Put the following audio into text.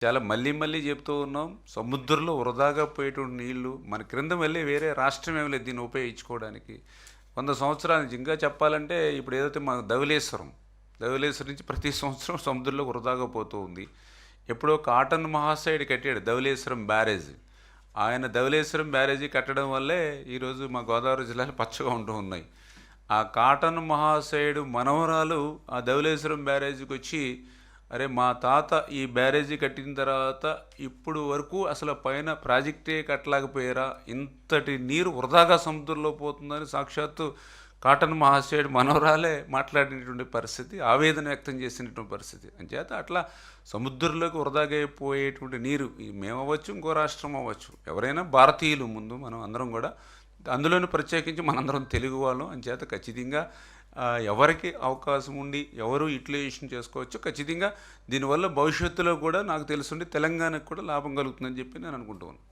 చాలా మళ్ళీ మళ్ళీ చెప్తూ ఉన్నాం. సముద్రంలో వృధాగా పోయేటువంటి నీళ్లు మన క్రింద మళ్ళీ వేరే రాష్ట్రం ఏమి లేదు దీన్ని ఉపయోగించుకోవడానికి. 100 సంవత్సరాల నుంచి ఇంకా చెప్పాలంటే ఇప్పుడు ఏదైతే మన ధవళేశ్వరం నుంచి ప్రతి సంవత్సరం సముద్రంలో వృధాగా పోతూ ఉంది. ఎప్పుడో కాటన్ మహాశయుడు కట్టాడు ధవళేశ్వరం బ్యారేజ్. ఆయన ధవళేశ్వరం బ్యారేజీ కట్టడం వల్లే ఈరోజు మా గోదావరి జిల్లాలు పచ్చగా ఉంటూ ఉన్నాయి. ఆ కాటన్ మహాశయుడు మనవరాలు ఆ ధవళేశ్వరం బ్యారేజీకి వచ్చి, అరే మా తాత ఈ బ్యారేజీ కట్టిన తర్వాత ఇప్పుడు వరకు అసలు పైన ప్రాజెక్టే కట్టలేకపోయారా, ఇంతటి నీరు వృధాగా సముద్రంలో పోతుందని సాక్షాత్తు కాటన్ మహాశయుడు మనవరాలే మాట్లాడినటువంటి పరిస్థితి, ఆవేదన వ్యక్తం చేసినటువంటి పరిస్థితి. అంచేత అట్లా సముద్రంలోకి వృధాగా పోయేటువంటి నీరు మేము అవ్వచ్చు, ఇంకో రాష్ట్రం అవ్వచ్చు, ఎవరైనా భారతీయులు ముందు మనం అందరం కూడా, అందులోనూ ప్రత్యేకించి మనందరం తెలుగు వాళ్ళం. అంచేత ఖచ్చితంగా ఎవరికి అవకాశం ఉండి ఎవరు యూటిలైజేషన్ చేసుకోవచ్చు. ఖచ్చితంగా దీనివల్ల భవిష్యత్తులో కూడా నాకు తెలుసుండి తెలంగాణకు కూడా లాభం కలుగుతుందని చెప్పి నేను అనుకుంటూ ఉన్నాను.